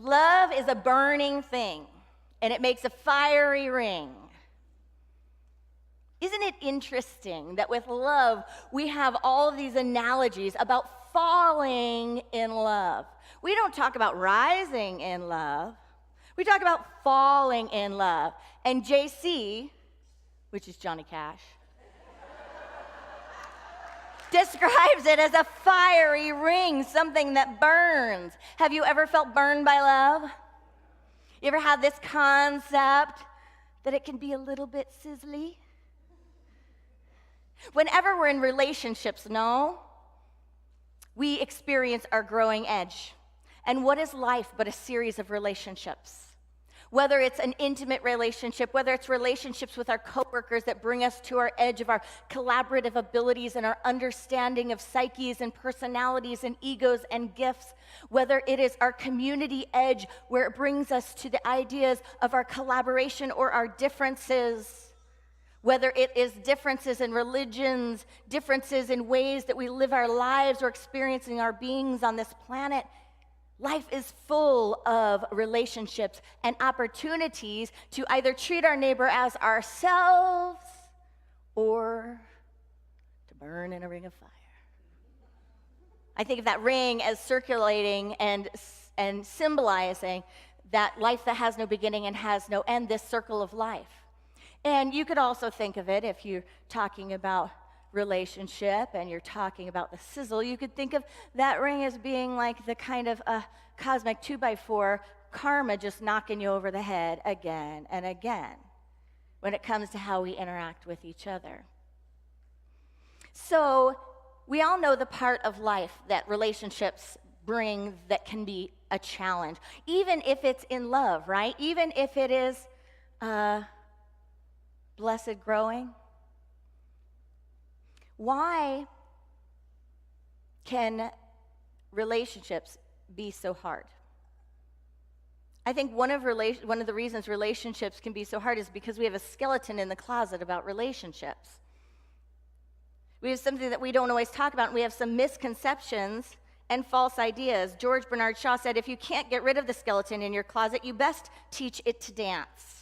Love is a burning thing, and it makes a fiery ring. Isn't it interesting that with love, we have all of these analogies about falling in love? We don't talk about rising in love. We talk about falling in love. And JC, which is Johnny Cash, describes it as a fiery ring, something that burns. Have you ever felt burned by love? You ever had this concept that it can be a little bit sizzly? Whenever we're in relationships, we experience our growing edge. And what is life but a series of relationships? Whether it's an intimate relationship, whether it's relationships with our coworkers that bring us to our edge of our collaborative abilities and our understanding of psyches and personalities and egos and gifts, whether it is our community edge where it brings us to the ideas of our collaboration or our differences, whether it is differences in religions, differences in ways that we live our lives or experiencing our beings on this planet. Life is full of relationships and opportunities to either treat our neighbor as ourselves or to burn in a ring of fire. I think of that ring as circulating and symbolizing that life that has no beginning and has no end, this circle of life. And you could also think of it, if you're talking about relationship and you're talking about the sizzle, you could think of that ring as being like the kind of cosmic 2x4 karma just knocking you over the head again and again when it comes to how we interact with each other. So we all know the part of life that relationships bring that can be a challenge, even if it's in love, right? Even if it is blessed growing. Why can relationships be so hard? I think one of the reasons relationships can be so hard is because we have a skeleton in the closet about relationships. We have something that we don't always talk about, and we have some misconceptions and false ideas. George Bernard Shaw said, if you can't get rid of the skeleton in your closet, you best teach it to dance.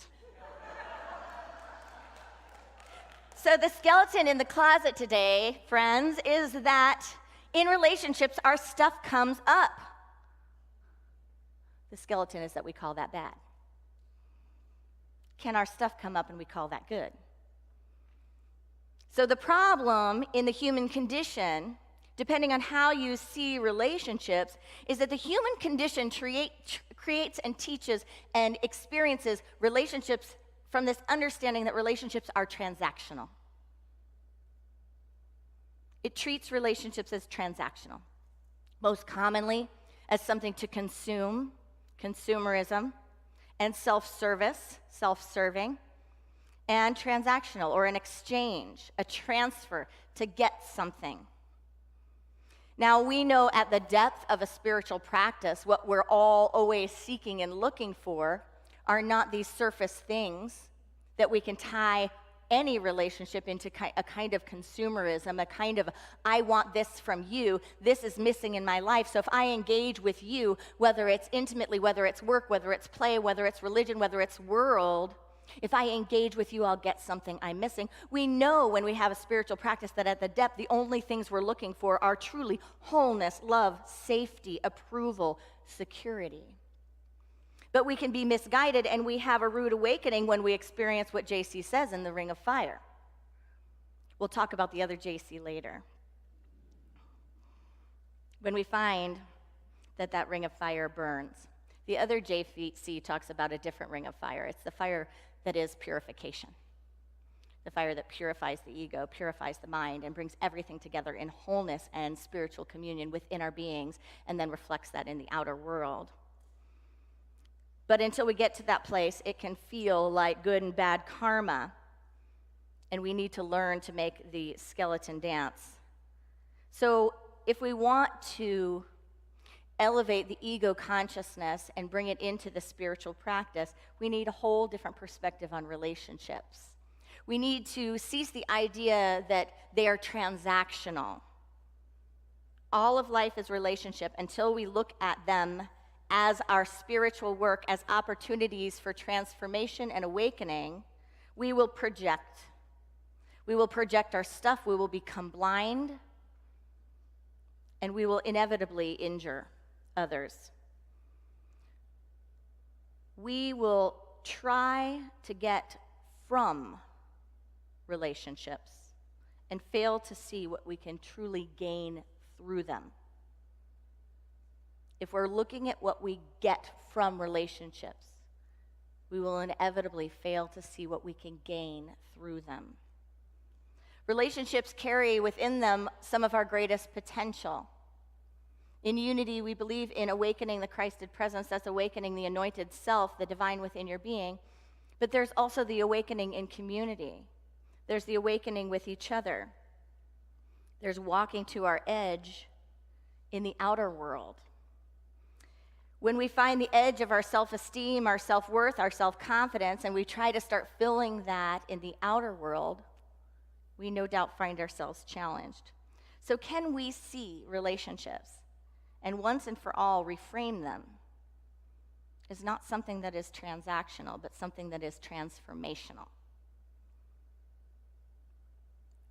So the skeleton in the closet today, friends, is that in relationships, our stuff comes up. The skeleton is that we call that bad. Can our stuff come up and we call that good? So the problem in the human condition, depending on how you see relationships, is that the human condition creates and teaches and experiences relationships from this understanding that relationships are transactional. It treats relationships as transactional, most commonly as something to consume, consumerism, and self-service, self-serving, and transactional, or an exchange, a transfer to get something. Now, we know at the depth of a spiritual practice, what we're all always seeking and looking for are not these surface things that we can tie any relationship into a kind of consumerism, a kind of, I want this from you, this is missing in my life. So if I engage with you, whether it's intimately, whether it's work, whether it's play, whether it's religion, whether it's world, if I engage with you, I'll get something I'm missing. We know when we have a spiritual practice that at the depth, the only things we're looking for are truly wholeness, love, safety, approval, security. But we can be misguided, and we have a rude awakening when we experience what JC says in the Ring of Fire. We'll talk about the other JC later. When we find that that ring of fire burns. The other JC talks about a different ring of fire. It's the fire that is purification. The fire that purifies the ego, purifies the mind, and brings everything together in wholeness and spiritual communion within our beings, and then reflects that in the outer world. But until we get to that place, it can feel like good and bad karma, and we need to learn to make the skeleton dance. So if we want to elevate the ego consciousness and bring it into the spiritual practice, we need a whole different perspective on relationships. We need to cease the idea that they are transactional. All of life is relationship until we look at them as our spiritual work, as opportunities for transformation and awakening, we will project. We will project our stuff, we will become blind, and we will inevitably injure others. We will try to get from relationships and fail to see what we can truly gain through them. If we're looking at what we get from relationships, we will inevitably fail to see what we can gain through them. Relationships carry within them some of our greatest potential. In unity, we believe in awakening the Christed presence. That's awakening the anointed self, the divine within your being. But there's also the awakening in community. There's the awakening with each other. There's walking to our edge in the outer world. When we find the edge of our self-esteem, our self-worth, our self-confidence, and we try to start filling that in the outer world, we no doubt find ourselves challenged. So can we see relationships and once and for all reframe them as not something that is transactional, but something that is transformational?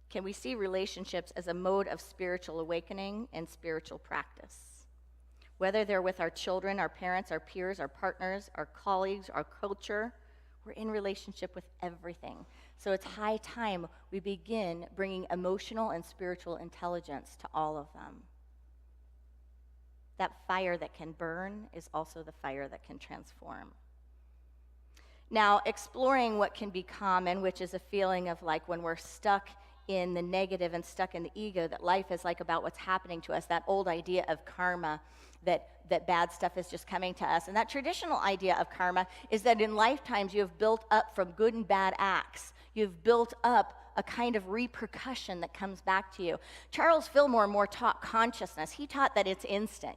Can we see relationships as a mode of spiritual awakening and spiritual practice? Whether they're with our children, our parents, our peers, our partners, our colleagues, our culture, we're in relationship with everything. So it's high time we begin bringing emotional and spiritual intelligence to all of them. That fire that can burn is also the fire that can transform. Now, exploring what can be common, which is a feeling of like when we're stuck in the negative and stuck in the ego, that life is like about what's happening to us, that old idea of karma, that bad stuff is just coming to us. And that traditional idea of karma is that in lifetimes you have built up from good and bad acts. You've built up a kind of repercussion that comes back to you. Charles Fillmore more taught consciousness. He taught that it's instant,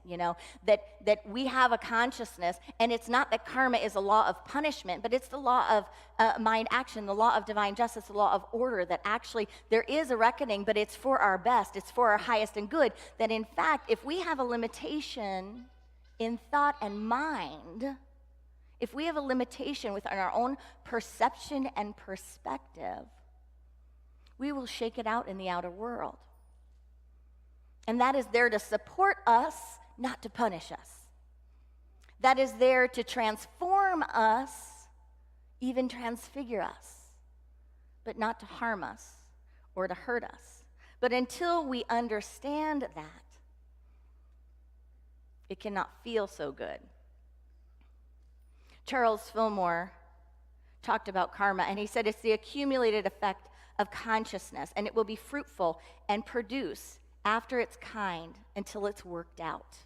that we have a consciousness, and it's not that karma is a law of punishment, but it's the law of mind action, the law of divine justice, the law of order, that actually there is a reckoning, but it's for our best, it's for our highest and good, that in fact, if we have a limitation in thought and mind, if we have a limitation within our own perception and perspective, we will shake it out in the outer world. And that is there to support us, not to punish us. That is there to transform us, even transfigure us, but not to harm us or to hurt us. But until we understand that, it cannot feel so good. Charles Fillmore talked about karma, and he said it's the accumulated effect of consciousness, and it will be fruitful and produce after its kind until it's worked out.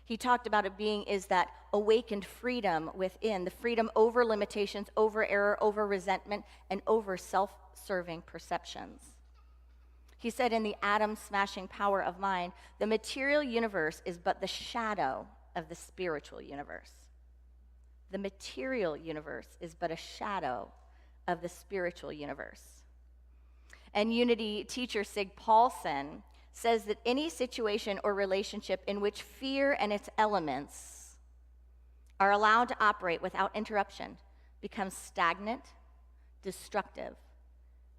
He talked about it being is that awakened freedom within, the freedom over limitations, over error, over resentment, and over self-serving perceptions. He said in the atom-smashing power of mind, the material universe is but the shadow of the spiritual universe. The material universe is but a shadow of the spiritual universe. And Unity teacher Sig Paulson says that any situation or relationship in which fear and its elements are allowed to operate without interruption becomes stagnant, destructive,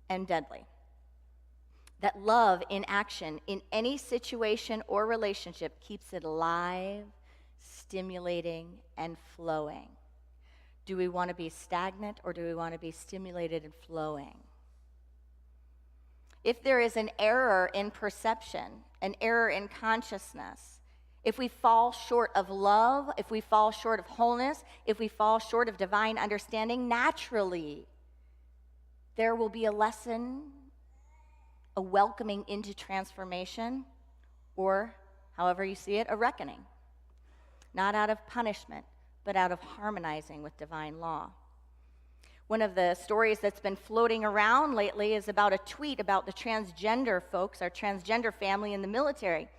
and deadly. That love in action in any situation or relationship keeps it alive, stimulating, and flowing. Do we want to be stagnant, or do we want to be stimulated and flowing? If there is an error in perception, an error in consciousness, if we fall short of love, if we fall short of wholeness, if we fall short of divine understanding, naturally, there will be a lesson, a welcoming into transformation, or, however you see it, a reckoning. Not out of punishment, but out of harmonizing with divine law. One of the stories that's been floating around lately is about a tweet about the transgender folks, our transgender family in the military.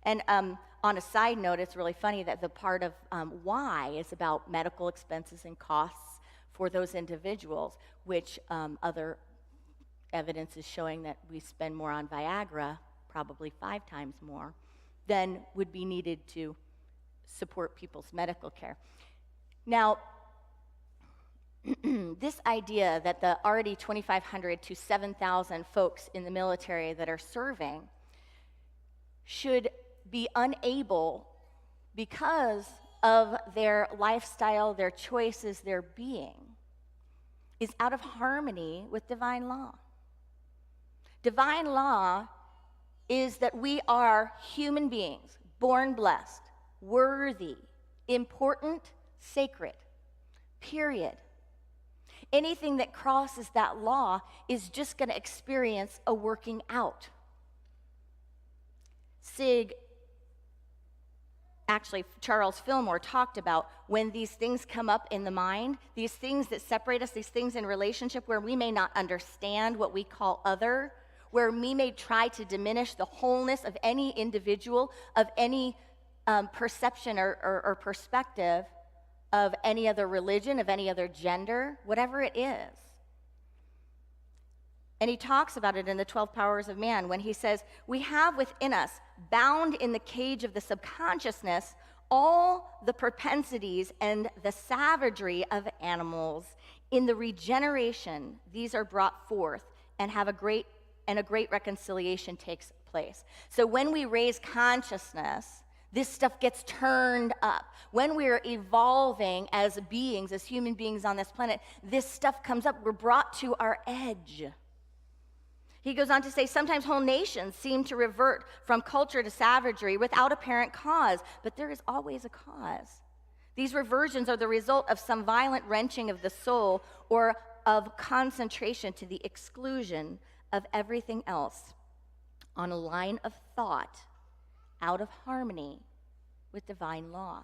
And on a side note, it's really funny that the part of why is about medical expenses and costs for those individuals, which other evidence is showing that we spend more on Viagra, probably 5 times more, than would be needed to support people's medical care. Now, this idea that the already 2,500 to 7,000 folks in the military that are serving should be unable, because of their lifestyle, their choices, their being, is out of harmony with divine law. Divine law is that we are human beings, born blessed, worthy, important, sacred, period. Anything that crosses that law is just going to experience a working out. Charles Fillmore talked about when these things come up in the mind, these things that separate us, these things in relationship where we may not understand what we call other, where we may try to diminish the wholeness of any individual, of any perception or perspective of any other religion, of any other gender, whatever it is. And he talks about it in the 12 Powers of Man when he says, we have within us, bound in the cage of the subconsciousness, all the propensities and the savagery of animals. In the regeneration, these are brought forth and a great reconciliation takes place. So when we raise consciousness, this stuff gets turned up. When we're evolving as beings, as human beings on this planet, this stuff comes up. We're brought to our edge. He goes on to say, sometimes whole nations seem to revert from culture to savagery without apparent cause, but there is always a cause. These reversions are the result of some violent wrenching of the soul or of concentration to the exclusion of everything else on a line of thought out of harmony with divine law.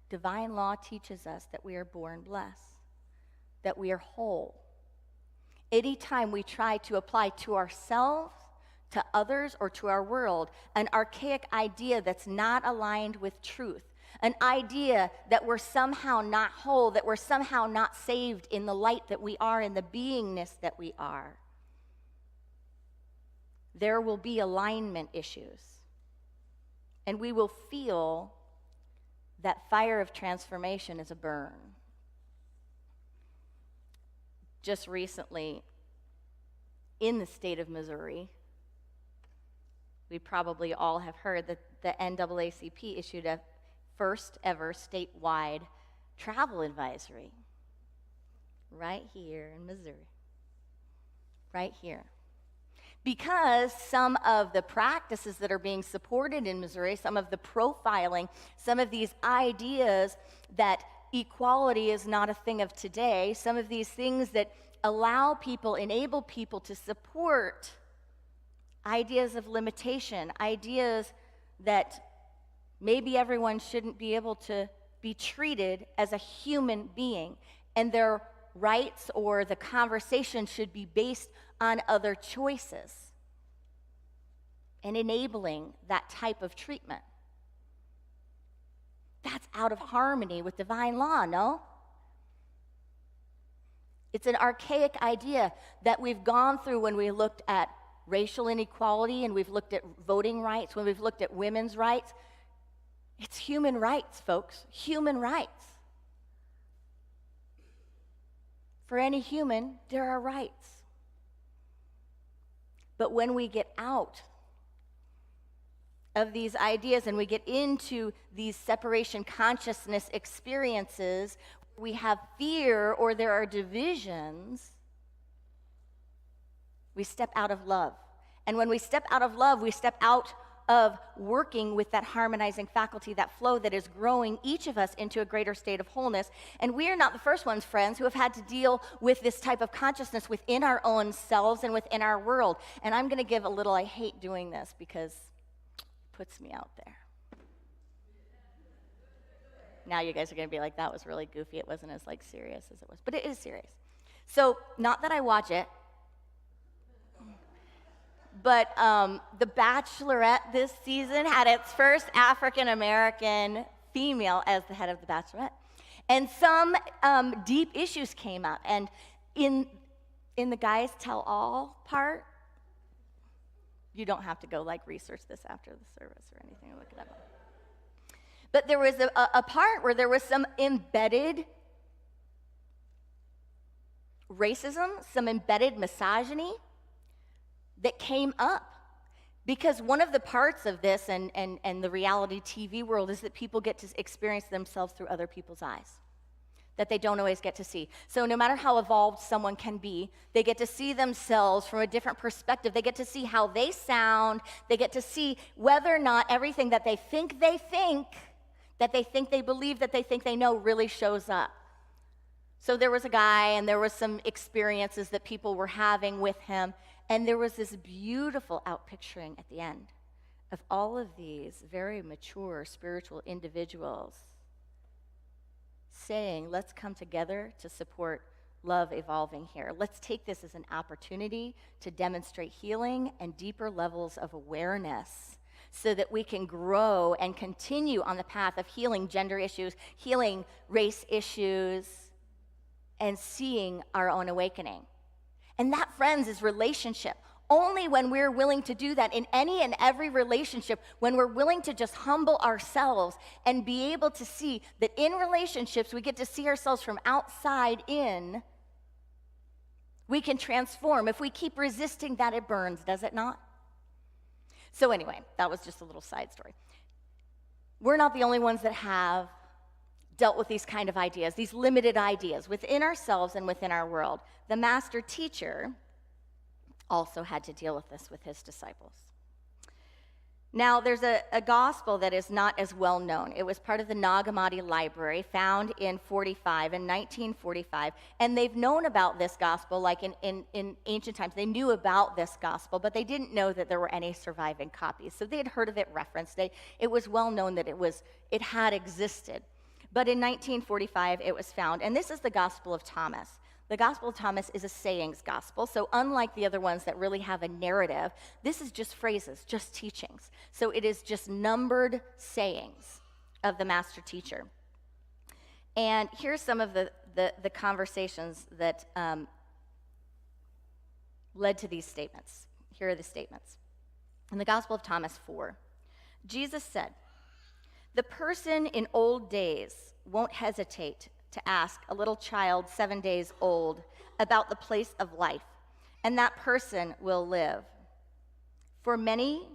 Divine law teaches us that we are born blessed, that we are whole. Anytime we try to apply to ourselves, to others, or to our world an archaic idea that's not aligned with truth, an idea that we're somehow not whole, that we're somehow not saved in the light that we are, in the beingness that we are, there will be alignment issues. And we will feel that fire of transformation is a burn. Just recently, in the state of Missouri, we probably all have heard that the NAACP issued a first ever statewide travel advisory right here in Missouri. Right here. Because some of the practices that are being supported in Missouri, some of the profiling, some of these ideas that equality is not a thing of today, some of these things that allow people, enable people to support ideas of limitation, ideas that maybe everyone shouldn't be able to be treated as a human being, and their rights or the conversation should be based on other choices and enabling that type of treatment. That's out of harmony with divine law, no? It's an archaic idea that we've gone through when we looked at racial inequality and we've looked at voting rights, when we've looked at women's rights. It's human rights, folks, human rights. For any human, there are rights. But when we get out of these ideas and we get into these separation consciousness experiences, we have fear or there are divisions, we step out of love. And when we step out of love, we step out of working with that harmonizing faculty, that flow that is growing each of us into a greater state of wholeness. And we are not the first ones, friends, who have had to deal with this type of consciousness within our own selves and within our world. And I'm going to give a little, I hate doing this because it puts me out there. Now you guys are going to be like, that was really goofy. It wasn't as serious as it was. But it is serious. So, not that I watch it, but The Bachelorette this season had its first African-American female as the head of The Bachelorette. And some deep issues came up. And in the guys tell all part, you don't have to go research this after the service or anything, look it up. But there was a part where there was some embedded racism, some embedded misogyny that came up. Because one of the parts of this and the reality TV world is that people get to experience themselves through other people's eyes that they don't always get to see. So no matter how evolved someone can be, they get to see themselves from a different perspective. They get to see how they sound. They get to see whether or not everything that they think they believe, that they think they know really shows up. So there was a guy, and there was some experiences that people were having with him, and there was this beautiful outpicturing at the end of all of these very mature spiritual individuals saying, let's come together to support love evolving here. Let's take this as an opportunity to demonstrate healing and deeper levels of awareness so that we can grow and continue on the path of healing gender issues, healing race issues, and seeing our own awakening. And that, friends, is relationship. Only when we're willing to do that in any and every relationship, when we're willing to just humble ourselves and be able to see that in relationships we get to see ourselves from outside in, we can transform. If we keep resisting that, it burns, does it not? So anyway, that was just a little side story. We're not the only ones that have dealt with these kind of ideas, these limited ideas within ourselves and within our world. The master teacher also had to deal with this with his disciples. Now, there's a gospel that is not as well known. It was part of the Nag Hammadi library, found in 1945, and they've known about this gospel like in ancient times. They knew about this gospel, but they didn't know that there were any surviving copies. So they had heard of it referenced. It was well known that it had existed. But in 1945, it was found, and this is the Gospel of Thomas. The Gospel of Thomas is a sayings gospel, so unlike the other ones that really have a narrative, this is just phrases, just teachings. So it is just numbered sayings of the master teacher. And here's some of the conversations that led to these statements. Here are the statements. In the Gospel of Thomas 4, Jesus said, "The person in old days won't hesitate to ask a little child 7 days old about the place of life, and that person will live. For many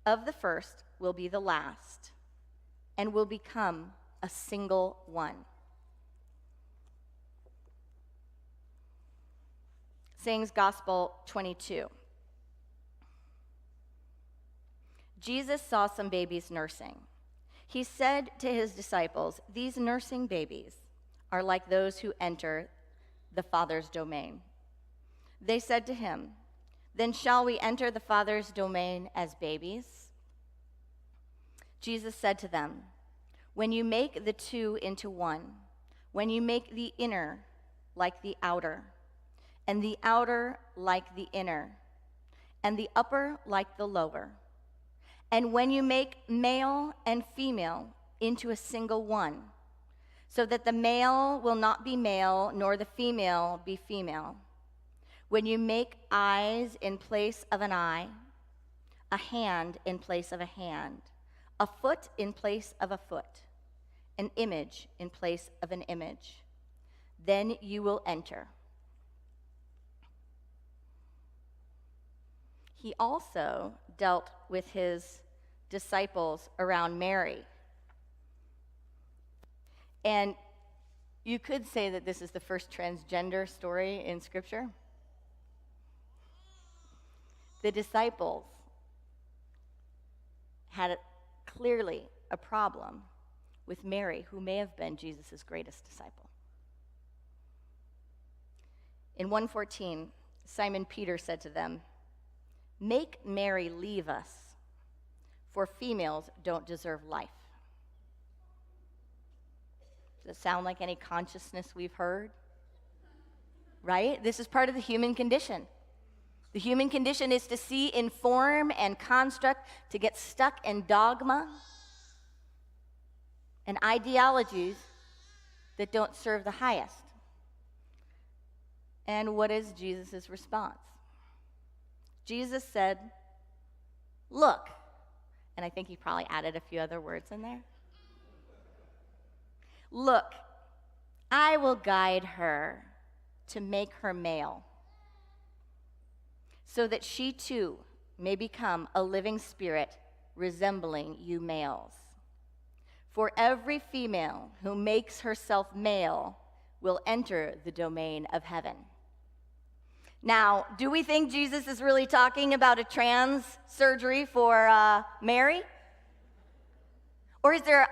of the first will be the last, and will become a single one." Sayings Gospel 22. Jesus saw some babies nursing. He said to his disciples, "These nursing babies are like those who enter the Father's domain." They said to him, "Then shall we enter the Father's domain as babies?" Jesus said to them, "When you make the two into one, when you make the inner like the outer, and the outer like the inner, and the upper like the lower, and when you make male and female into a single one, so that the male will not be male, nor the female be female. When you make eyes in place of an eye, a hand in place of a hand, a foot in place of a foot, an image in place of an image, then you will enter." He also dealt with his disciples around Mary. And you could say that this is the first transgender story in Scripture. The disciples had clearly a problem with Mary, who may have been Jesus' greatest disciple. In 1:14, Simon Peter said to them, "Make Mary leave us, for females don't deserve life." Does it sound like any consciousness we've heard? Right? This is part of the human condition. The human condition is to see in form and construct, to get stuck in dogma and ideologies that don't serve the highest. And what is Jesus' response? Jesus said, "Look," and I think he probably added a few other words in there. Look, I will guide her to make her male, so that she too may become a living spirit resembling you males. For every female who makes herself male will enter the domain of heaven. Now, do we think Jesus is really talking about a trans surgery for Mary? Or is there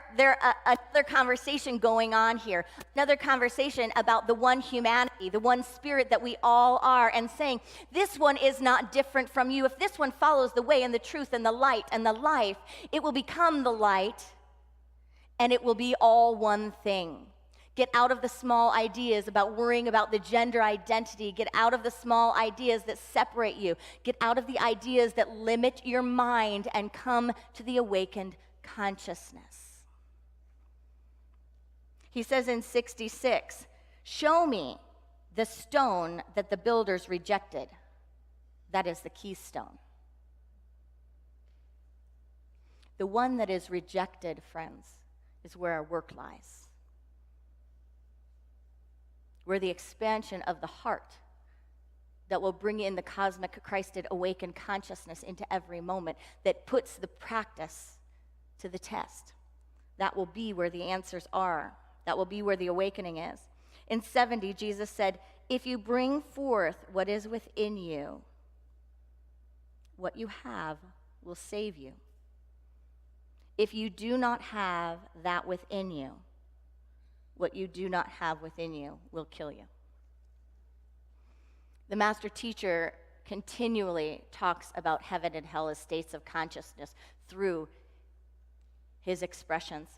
another conversation going on here? Another conversation about the one humanity, the one spirit that we all are, and saying, this one is not different from you. If this one follows the way and the truth and the light and the life, it will become the light, and it will be all one thing. Get out of the small ideas about worrying about the gender identity. Get out of the small ideas that separate you. Get out of the ideas that limit your mind and come to the awakened consciousness. He says in 66, show me the stone that the builders rejected. That is the keystone. The one that is rejected, friends, is where our work lies. Where the expansion of the heart that will bring in the cosmic Christed awakened consciousness into every moment, that puts the practice to the test. That will be where the answers are. That will be where the awakening is. In 70, Jesus said, if you bring forth what is within you, what you have will save you. If you do not have that within you, what you do not have within you will kill you. The master teacher continually talks about heaven and hell as states of consciousness through his expressions.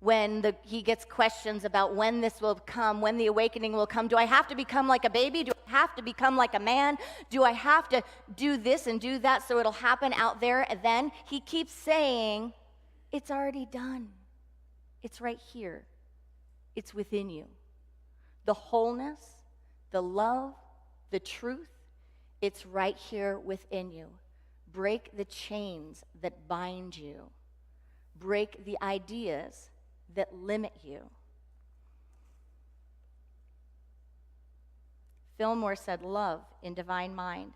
When he gets questions about when this will come, when the awakening will come, do I have to become like a baby? Do I have to become like a man? Do I have to do this and do that so it'll happen out there? And then he keeps saying, it's already done. It's right here. It's within you. The wholeness, the love, the truth, it's right here within you. Break the chains that bind you. Break the ideas that limit you. Fillmore said love in divine mind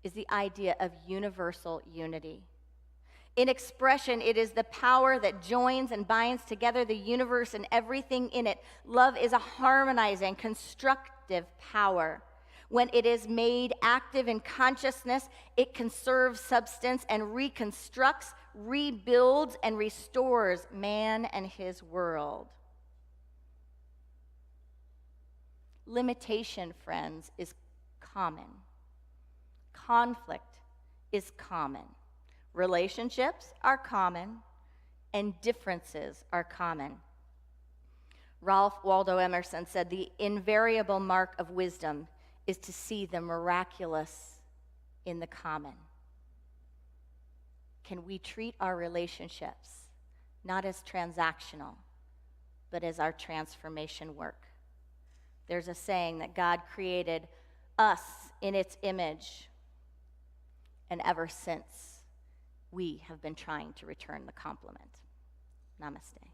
is the idea of universal unity. In expression, it is the power that joins and binds together the universe and everything in it. Love is a harmonizing, constructive power. When it is made active in consciousness, it conserves substance and reconstructs, rebuilds, and restores man and his world. Limitation, friends, is common. Conflict is common. Relationships are common, and differences are common. Ralph Waldo Emerson said, the invariable mark of wisdom is to see the miraculous in the common. Can we treat our relationships not as transactional, but as our transformation work? There's a saying that God created us in its image, and ever since, we have been trying to return the compliment. Namaste.